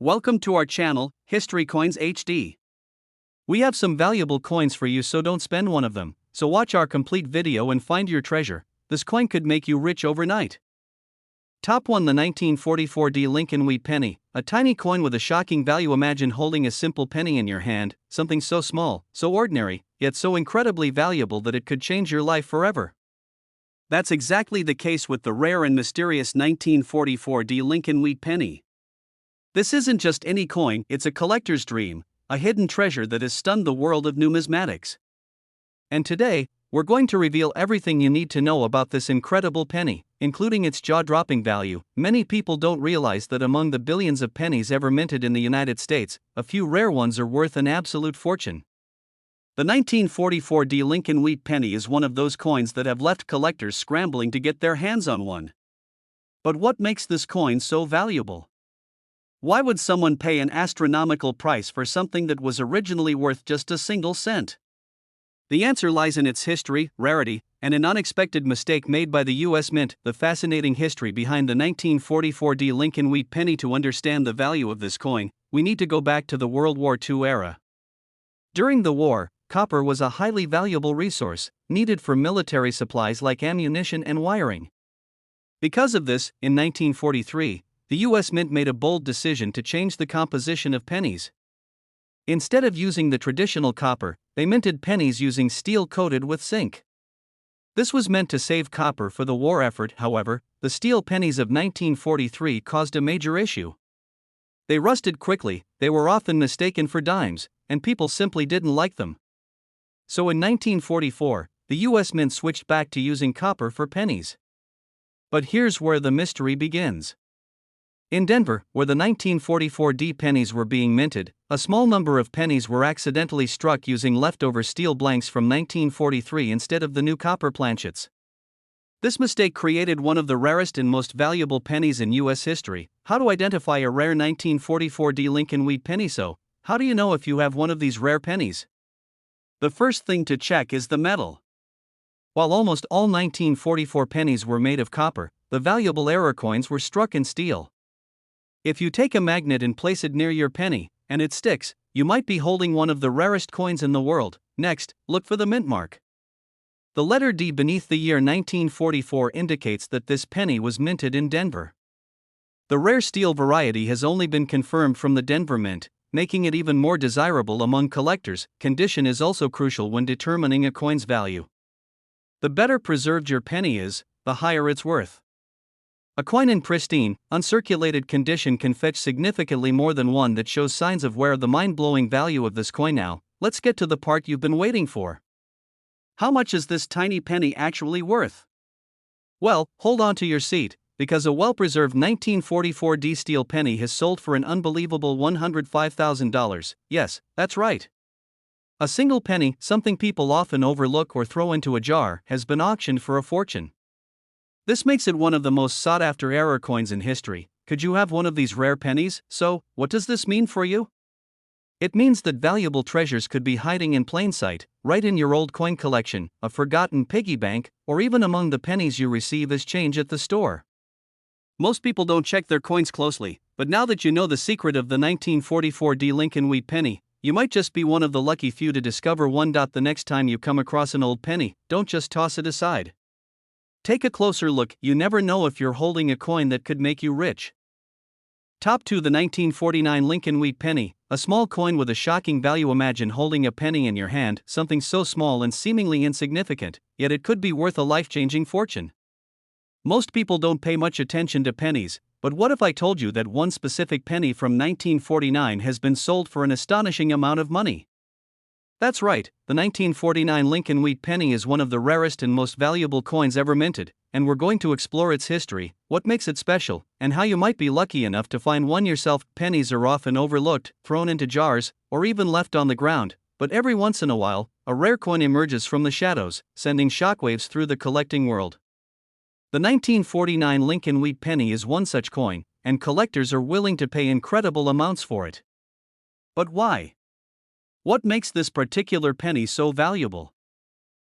Welcome to our channel, History Coins HD. We have some valuable coins for you, so don't spend one of them. So watch our complete video and find your treasure. This coin could make you rich overnight. Top 1. The 1944 D Lincoln Wheat Penny, a tiny coin with a shocking value. Imagine holding a simple penny in your hand, something so small, so ordinary, yet so incredibly valuable that it could change your life forever. That's exactly the case with the rare and mysterious 1944 D Lincoln Wheat Penny. This isn't just any coin, it's a collector's dream, a hidden treasure that has stunned the world of numismatics. And today, we're going to reveal everything you need to know about this incredible penny, including its jaw-dropping value. Many people don't realize that among the billions of pennies ever minted in the United States, a few rare ones are worth an absolute fortune. The 1944 D Lincoln Wheat Penny is one of those coins that have left collectors scrambling to get their hands on one. But what makes this coin so valuable? Why would someone pay an astronomical price for something that was originally worth just a single cent? The answer lies in its history, rarity, and an unexpected mistake made by the U.S. Mint. The fascinating history behind the 1944 D Lincoln Wheat Penny. To understand the value of this coin, we need to go back to the World War II era. During the war, copper was a highly valuable resource, needed for military supplies like ammunition and wiring. Because of this, in 1943, the U.S. Mint made a bold decision to change the composition of pennies. Instead of using the traditional copper, they minted pennies using steel coated with zinc. This was meant to save copper for the war effort. However, the steel pennies of 1943 caused a major issue. They rusted quickly, they were often mistaken for dimes, and people simply didn't like them. So in 1944, the U.S. Mint switched back to using copper for pennies. But here's where the mystery begins. In Denver, where the 1944 D pennies were being minted, a small number of pennies were accidentally struck using leftover steel blanks from 1943 instead of the new copper planchets. This mistake created one of the rarest and most valuable pennies in U.S. history. How to identify a rare 1944 D Lincoln Wheat Penny? So, how do you know if you have one of these rare pennies? The first thing to check is the metal. While almost all 1944 pennies were made of copper, the valuable error coins were struck in steel. If you take a magnet and place it near your penny, and it sticks, you might be holding one of the rarest coins in the world. Next, look for the mint mark. The letter D beneath the year 1944 indicates that this penny was minted in Denver. The rare steel variety has only been confirmed from the Denver Mint, making it even more desirable among collectors. Condition is also crucial when determining a coin's value. The better preserved your penny is, the higher its worth. A coin in pristine, uncirculated condition can fetch significantly more than one that shows signs of wear. The mind-blowing value of this coin. Now, let's get to the part you've been waiting for. How much is this tiny penny actually worth? Well, hold on to your seat, because a well-preserved 1944 D steel penny has sold for an unbelievable $105,000. Yes, that's right. A single penny, something people often overlook or throw into a jar, has been auctioned for a fortune. This makes it one of the most sought-after error coins in history. Could you have one of these rare pennies? So, what does this mean for you? It means that valuable treasures could be hiding in plain sight, right in your old coin collection, a forgotten piggy bank, or even among the pennies you receive as change at the store. Most people don't check their coins closely, but now that you know the secret of the 1944 D Lincoln Wheat Penny, you might just be one of the lucky few to discover one. The next time you come across an old penny, don't just toss it aside. Take a closer look. You never know if you're holding a coin that could make you rich. Top 2. The 1949 Lincoln Wheat Penny, a small coin with a shocking value. Imagine holding a penny in your hand, something so small and seemingly insignificant, yet it could be worth a life-changing fortune. Most people don't pay much attention to pennies, but what if I told you that one specific penny from 1949 has been sold for an astonishing amount of money? That's right, the 1949 Lincoln Wheat Penny is one of the rarest and most valuable coins ever minted, and we're going to explore its history, what makes it special, and how you might be lucky enough to find one yourself. Pennies are often overlooked, thrown into jars, or even left on the ground, but every once in a while, a rare coin emerges from the shadows, sending shockwaves through the collecting world. The 1949 Lincoln Wheat Penny is one such coin, and collectors are willing to pay incredible amounts for it. But why? What makes this particular penny so valuable?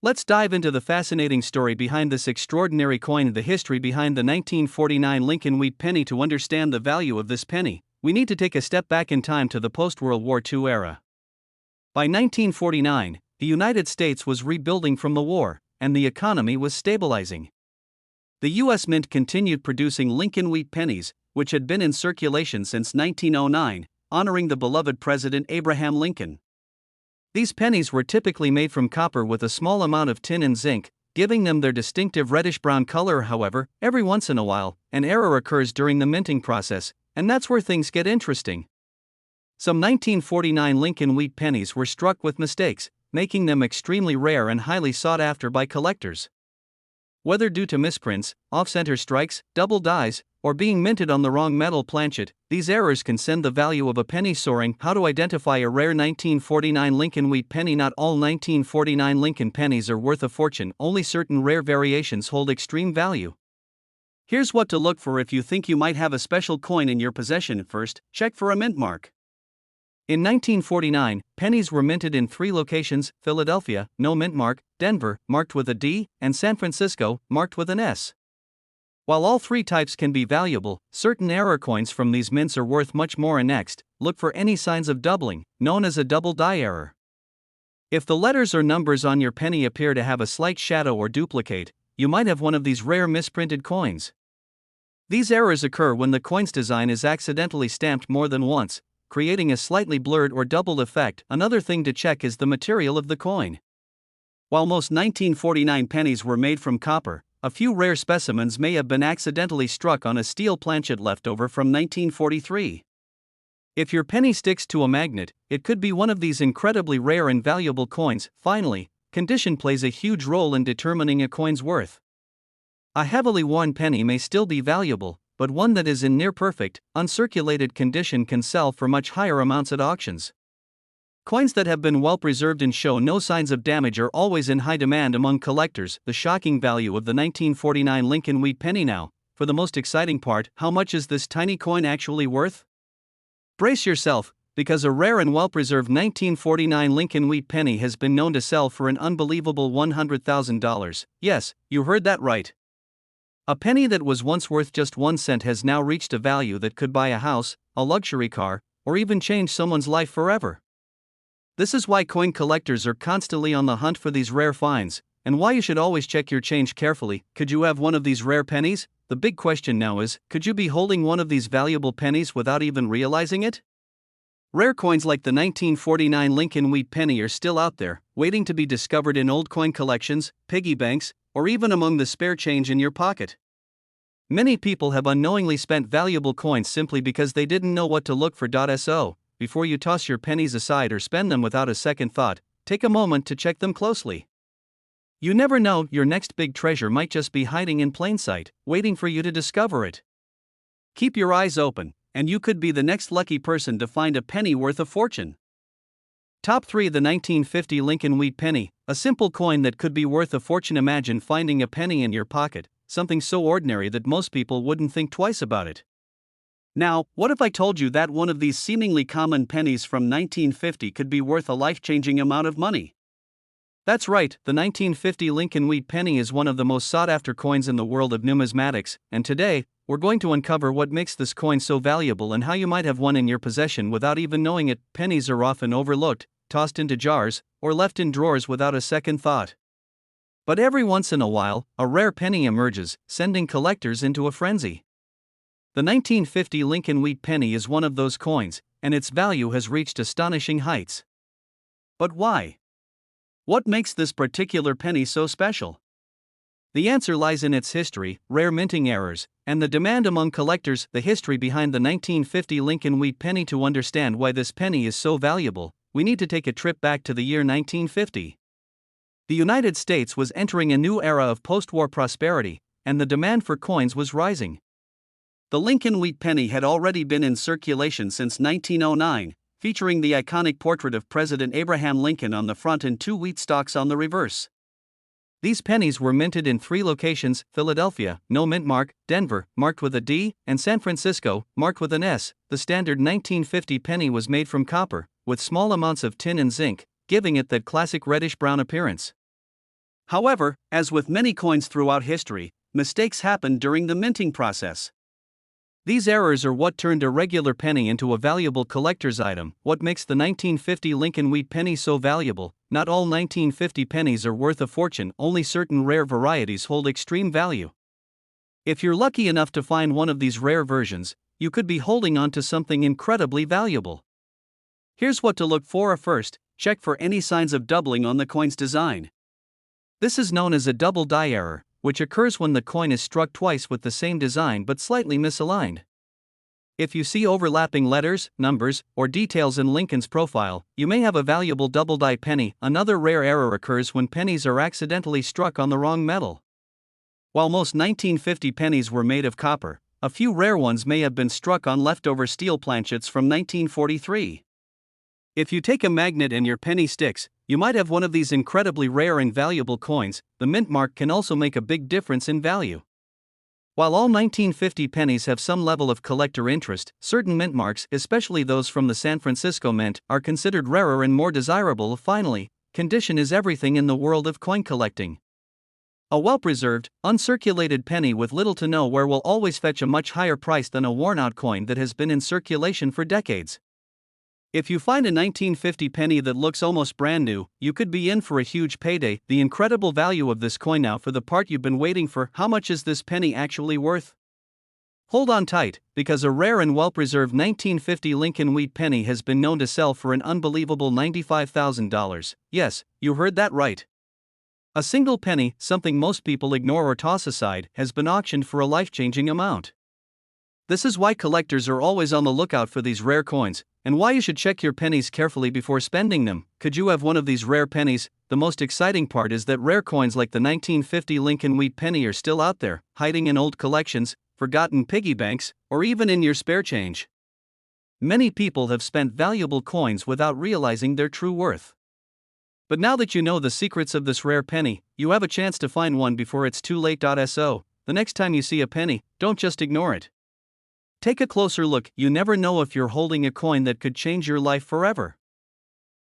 Let's dive into the fascinating story behind this extraordinary coin. The history behind the 1949 Lincoln Wheat Penny. To understand the value of this penny, we need to take a step back in time to the post-World War II era. By 1949, the United States was rebuilding from the war, and the economy was stabilizing. The U.S. Mint continued producing Lincoln wheat pennies, which had been in circulation since 1909, honoring the beloved President Abraham Lincoln. These pennies were typically made from copper with a small amount of tin and zinc, giving them their distinctive reddish-brown color. However, every once in a while, an error occurs during the minting process, and that's where things get interesting. Some 1949 Lincoln wheat pennies were struck with mistakes, making them extremely rare and highly sought after by collectors. Whether due to misprints, off-center strikes, double dies, or being minted on the wrong metal planchet, these errors can send the value of a penny soaring. How to identify a rare 1949 Lincoln wheat penny? Not all 1949 Lincoln pennies are worth a fortune, only certain rare variations hold extreme value. Here's what to look for if you think you might have a special coin in your possession. First, check for a mint mark. In 1949, pennies were minted in 3 locations: Philadelphia, no mint mark; Denver, marked with a D; and San Francisco, marked with an S. While all 3 types can be valuable, certain error coins from these mints are worth much more. And next, look for any signs of doubling, known as a double die error. If the letters or numbers on your penny appear to have a slight shadow or duplicate, you might have one of these rare misprinted coins. These errors occur when the coin's design is accidentally stamped more than once, creating a slightly blurred or doubled effect. Another thing to check is the material of the coin. While most 1949 pennies were made from copper, a few rare specimens may have been accidentally struck on a steel planchet left over from 1943. If your penny sticks to a magnet, it could be one of these incredibly rare and valuable coins. Finally, condition plays a huge role in determining a coin's worth. A heavily worn penny may still be valuable, but one that is in near-perfect, uncirculated condition can sell for much higher amounts at auctions. Coins that have been well preserved and show no signs of damage are always in high demand among collectors. The shocking value of the 1949 Lincoln wheat penny. Now, for the most exciting part: how much is this tiny coin actually worth? Brace yourself, because a rare and well-preserved 1949 Lincoln wheat penny has been known to sell for an unbelievable $100,000. Yes, you heard that right. A penny that was once worth just 1 cent has now reached a value that could buy a house, a luxury car, or even change someone's life forever. This is why coin collectors are constantly on the hunt for these rare finds, and why you should always check your change carefully. Could you have one of these rare pennies? The big question now is, could you be holding one of these valuable pennies without even realizing it? Rare coins like the 1949 Lincoln wheat penny are still out there, waiting to be discovered in old coin collections, piggy banks, or even among the spare change in your pocket. Many people have unknowingly spent valuable coins simply because they didn't know what to look for. So, before you toss your pennies aside or spend them without a second thought, take a moment to check them closely. You never know, your next big treasure might just be hiding in plain sight, waiting for you to discover it. Keep your eyes open, and you could be the next lucky person to find a penny worth a fortune. Top 3. The 1950 Lincoln wheat penny, a simple coin that could be worth a fortune. Imagine finding a penny in your pocket, something so ordinary that most people wouldn't think twice about it. Now, what if I told you that one of these seemingly common pennies from 1950 could be worth a life-changing amount of money? That's right, the 1950 Lincoln wheat penny is one of the most sought-after coins in the world of numismatics, and today, we're going to uncover what makes this coin so valuable and how you might have one in your possession without even knowing it. Pennies are often overlooked, tossed into jars, or left in drawers without a second thought. But every once in a while, a rare penny emerges, sending collectors into a frenzy. The 1950 Lincoln wheat penny is one of those coins, and its value has reached astonishing heights. But why? What makes this particular penny so special? The answer lies in its history, rare minting errors, and the demand among collectors. The history behind the 1950 Lincoln wheat penny. To understand why this penny is so valuable, we need to take a trip back to the year 1950. The United States was entering a new era of post-war prosperity, and the demand for coins was rising. The Lincoln wheat penny had already been in circulation since 1909, featuring the iconic portrait of President Abraham Lincoln on the front and 2 wheat stalks on the reverse. These pennies were minted in 3 locations: Philadelphia, no mint mark; Denver, marked with a D; and San Francisco, marked with an S. The standard 1950 penny was made from copper, with small amounts of tin and zinc, giving it that classic reddish-brown appearance. However, as with many coins throughout history, mistakes happened during the minting process. These errors are what turned a regular penny into a valuable collector's item. What makes the 1950 Lincoln wheat penny so valuable? Not all 1950 pennies are worth a fortune, only certain rare varieties hold extreme value. If you're lucky enough to find one of these rare versions, you could be holding on to something incredibly valuable. Here's what to look for. First, check for any signs of doubling on the coin's design. This is known as a double die error, which occurs when the coin is struck twice with the same design but slightly misaligned. If you see overlapping letters, numbers, or details in Lincoln's profile, you may have a valuable double die penny. Another rare error occurs when pennies are accidentally struck on the wrong metal. While most 1950 pennies were made of copper, a few rare ones may have been struck on leftover steel planchets from 1943. If you take a magnet and your penny sticks, you might have one of these incredibly rare and valuable coins. The mint mark can also make a big difference in value. While all 1950 pennies have some level of collector interest, certain mint marks, especially those from the San Francisco Mint, are considered rarer and more desirable. Finally, condition is everything in the world of coin collecting. A well-preserved, uncirculated penny with little to no wear will always fetch a much higher price than a worn-out coin that has been in circulation for decades. If you find a 1950 penny that looks almost brand new, you could be in for a huge payday. The incredible value of this coin. Now for the part you've been waiting for: how much is this penny actually worth? Hold on tight, because a rare and well-preserved 1950 Lincoln wheat penny has been known to sell for an unbelievable $95,000. Yes, you heard that right. A single penny, something most people ignore or toss aside, has been auctioned for a life-changing amount. This is why collectors are always on the lookout for these rare coins, and why you should check your pennies carefully before spending them. Could you have one of these rare pennies? The most exciting part is that rare coins like the 1950 Lincoln wheat penny are still out there, hiding in old collections, forgotten piggy banks, or even in your spare change. Many people have spent valuable coins without realizing their true worth. But now that you know the secrets of this rare penny, you have a chance to find one before it's too late. So, the next time you see a penny, don't just ignore it. Take a closer look. You never know if you're holding a coin that could change your life forever.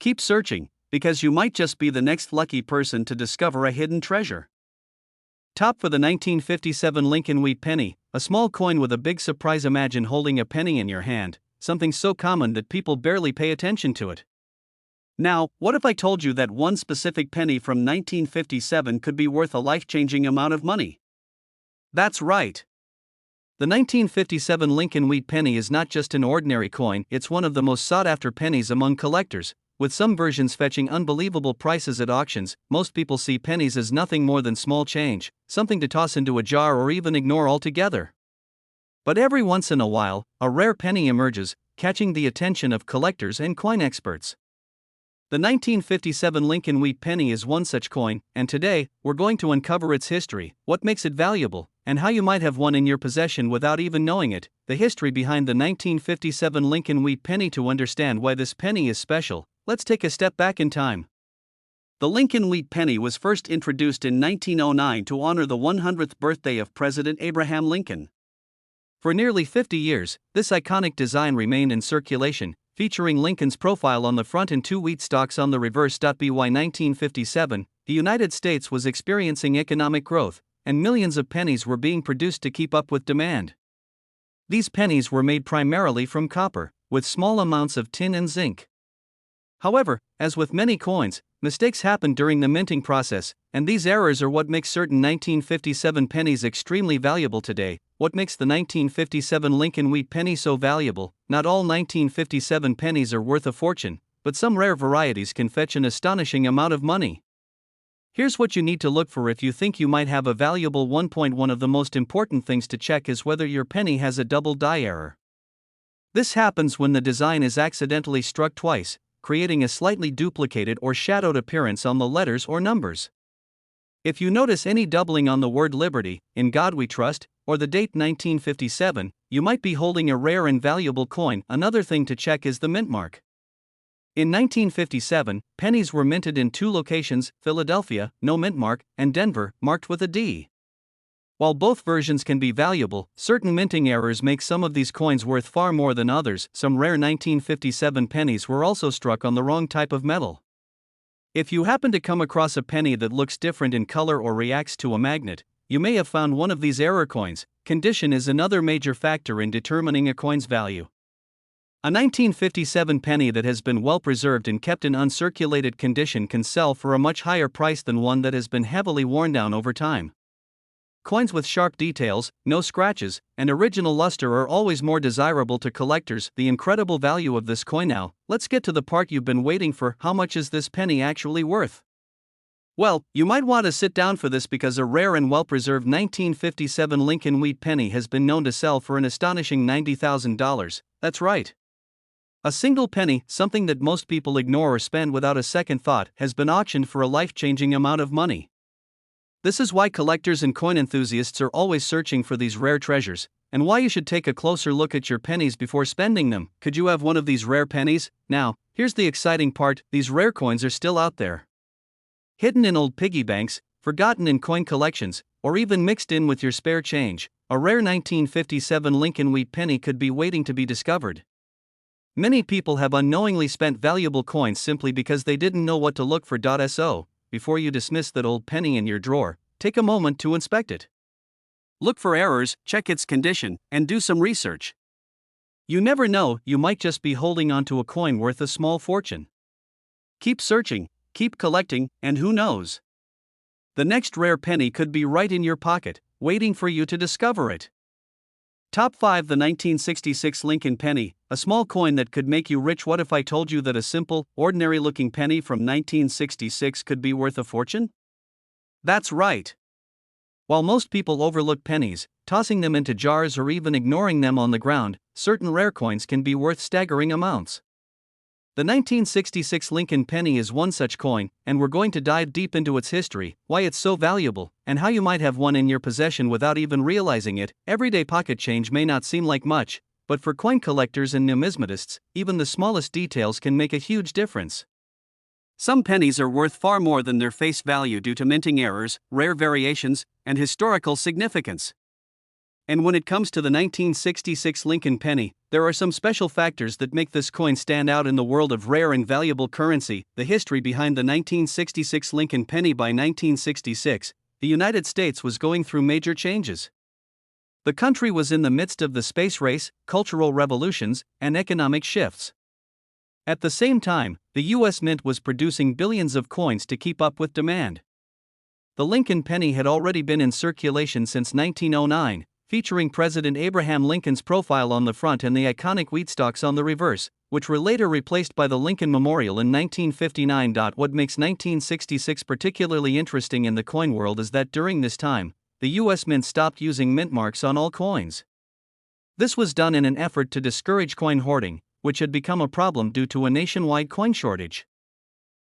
Keep searching, because you might just be the next lucky person to discover a hidden treasure. Top for the 1957 Lincoln wheat penny, a small coin with a big surprise. Imagine holding a penny in your hand, something so common that people barely pay attention to it. Now, what if I told you that one specific penny from 1957 could be worth a life-changing amount of money? That's right. The 1957 Lincoln wheat penny is not just an ordinary coin, it's one of the most sought-after pennies among collectors, with some versions fetching unbelievable prices at auctions. Most people see pennies as nothing more than small change, something to toss into a jar or even ignore altogether. But every once in a while, a rare penny emerges, catching the attention of collectors and coin experts. The 1957 Lincoln wheat penny is one such coin, and today, we're going to uncover its history, what makes it valuable, and how you might have one in your possession without even knowing it. The history behind the 1957 Lincoln wheat penny. To understand why this penny is special, let's take a step back in time. The Lincoln wheat penny was first introduced in 1909 to honor the 100th birthday of President Abraham Lincoln. For nearly 50 years, this iconic design remained in circulation, featuring Lincoln's profile on the front and two wheat stalks on the reverse. By 1957, the United States was experiencing economic growth, and millions of pennies were being produced to keep up with demand. These pennies were made primarily from copper, with small amounts of tin and zinc. However, as with many coins, mistakes happened during the minting process, and these errors are what makes certain 1957 pennies extremely valuable today. What makes the 1957 Lincoln wheat penny so valuable? Not all 1957 pennies are worth a fortune, but some rare varieties can fetch an astonishing amount of money. Here's what you need to look for if you think you might have a valuable one. One of the most important things to check is whether your penny has a double die error. This happens when the design is accidentally struck twice, creating a slightly duplicated or shadowed appearance on the letters or numbers. If you notice any doubling on the word Liberty, In God We Trust, or the date 1957, you might be holding a rare and valuable coin. Another thing to check is the mint mark. In 1957, pennies were minted in two locations: Philadelphia, no mint mark, and Denver, marked with a D. While both versions can be valuable, certain minting errors make some of these coins worth far more than others. Some rare 1957 pennies were also struck on the wrong type of metal. If you happen to come across a penny that looks different in color or reacts to a magnet, you may have found one of these error coins. Condition is another major factor in determining a coin's value. A 1957 penny that has been well preserved and kept in uncirculated condition can sell for a much higher price than one that has been heavily worn down over time. Coins with sharp details, no scratches, and original luster are always more desirable to collectors. The incredible value of this coin. Now, let's get to the part you've been waiting for. How much is this penny actually worth? Well, you might want to sit down for this because a rare and well-preserved 1957 Lincoln wheat penny has been known to sell for an astonishing $90,000. That's right. A single penny, something that most people ignore or spend without a second thought, has been auctioned for a life-changing amount of money. This is why collectors and coin enthusiasts are always searching for these rare treasures, and why you should take a closer look at your pennies before spending them. Could you have one of these rare pennies? Now, here's the exciting part: these rare coins are still out there. Hidden in old piggy banks, forgotten in coin collections, or even mixed in with your spare change, a rare 1957 Lincoln wheat penny could be waiting to be discovered. Many people have unknowingly spent valuable coins simply because they didn't know what to look for. So, before you dismiss that old penny in your drawer, take a moment to inspect it. Look for errors, check its condition, and do some research. You never know, you might just be holding onto a coin worth a small fortune. Keep searching, keep collecting, and who knows? The next rare penny could be right in your pocket, waiting for you to discover it. Top 5. The 1966 Lincoln penny, a small coin that could make you rich. What if I told you that a simple, ordinary-looking penny from 1966 could be worth a fortune? That's right. While most people overlook pennies, tossing them into jars or even ignoring them on the ground, certain rare coins can be worth staggering amounts. The 1966 Lincoln penny is one such coin, and we're going to dive deep into its history, why it's so valuable, and how you might have one in your possession without even realizing it. Everyday pocket change may not seem like much, but for coin collectors and numismatists, even the smallest details can make a huge difference. Some pennies are worth far more than their face value due to minting errors, rare variations, and historical significance. And when it comes to the 1966 Lincoln penny, there are some special factors that make this coin stand out in the world of rare and valuable currency. The history behind the 1966 Lincoln penny. By 1966, the United States was going through major changes. The country was in the midst of the space race, cultural revolutions, and economic shifts. At the same time, the U.S. Mint was producing billions of coins to keep up with demand. The Lincoln penny had already been in circulation since 1909, featuring President Abraham Lincoln's profile on the front and the iconic wheat stalks on the reverse, which were later replaced by the Lincoln Memorial in 1959. What makes 1966 particularly interesting in the coin world is that during this time, the U.S. Mint stopped using mint marks on all coins. This was done in an effort to discourage coin hoarding, which had become a problem due to a nationwide coin shortage.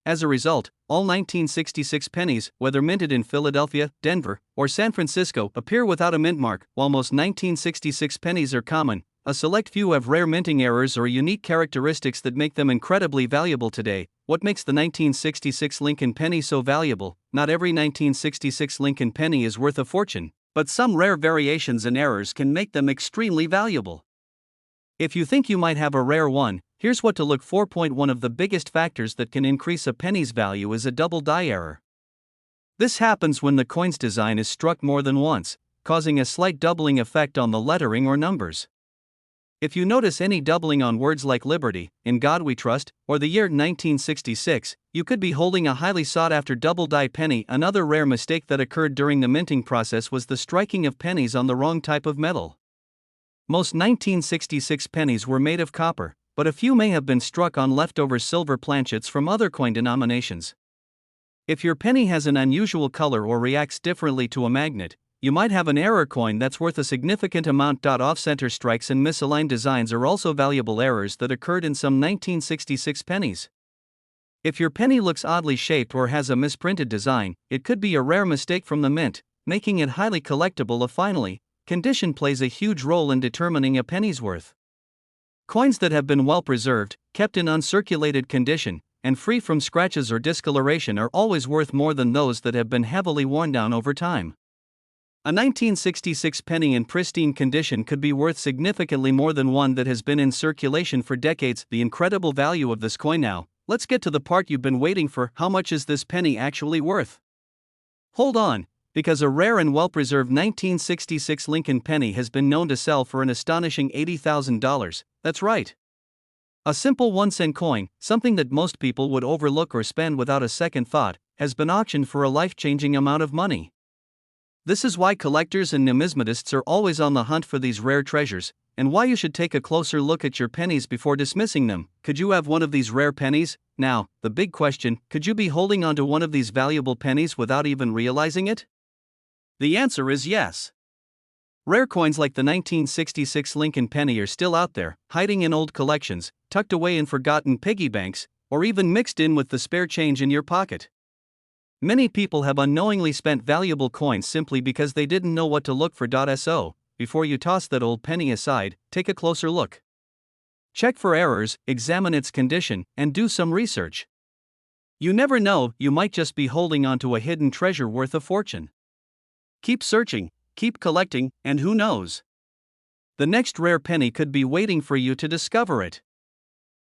As a result, all 1966 pennies, whether minted in Philadelphia, Denver, or San Francisco, appear without a mint mark. While most 1966 pennies are common, a select few have rare minting errors or unique characteristics that make them incredibly valuable today. What makes the 1966 Lincoln penny so valuable? Not every 1966 Lincoln penny is worth a fortune, but some rare variations and errors can make them extremely valuable. If you think you might have a rare one, here's what to look for. One of the biggest factors that can increase a penny's value is a double die error. This happens when the coin's design is struck more than once, causing a slight doubling effect on the lettering or numbers. If you notice any doubling on words like Liberty, In God We Trust, or the year 1966, you could be holding a highly sought-after double die penny. Another rare mistake that occurred during the minting process was the striking of pennies on the wrong type of metal. Most 1966 pennies were made of copper, but a few may have been struck on leftover silver planchets from other coin denominations. If your penny has an unusual color or reacts differently to a magnet, you might have an error coin that's worth a significant amount. Off-center strikes and misaligned designs are also valuable errors that occurred in some 1966 pennies. If your penny looks oddly shaped or has a misprinted design, it could be a rare mistake from the mint, making it highly collectible. Finally, condition plays a huge role in determining a penny's worth. Coins that have been well preserved, kept in uncirculated condition, and free from scratches or discoloration are always worth more than those that have been heavily worn down over time. A 1966 penny in pristine condition could be worth significantly more than one that has been in circulation for decades. The incredible value of this coin. Now, let's get to the part you've been waiting for. How much is this penny actually worth? Hold on, Because a rare and well-preserved 1966 Lincoln penny has been known to sell for an astonishing $80,000, that's right. A simple 1-cent coin, something that most people would overlook or spend without a second thought, has been auctioned for a life-changing amount of money. This is why collectors and numismatists are always on the hunt for these rare treasures, and why you should take a closer look at your pennies before dismissing them. Could you have one of these rare pennies? Now, the big question, could you be holding onto one of these valuable pennies without even realizing it? The answer is yes. Rare coins like the 1966 Lincoln penny are still out there, hiding in old collections, tucked away in forgotten piggy banks, or even mixed in with the spare change in your pocket. Many people have unknowingly spent valuable coins simply because they didn't know what to look for. So, before you toss that old penny aside, take a closer look. Check for errors, examine its condition, and do some research. You never know, you might just be holding onto a hidden treasure worth a fortune. Keep searching, keep collecting, and who knows? The next rare penny could be waiting for you to discover it.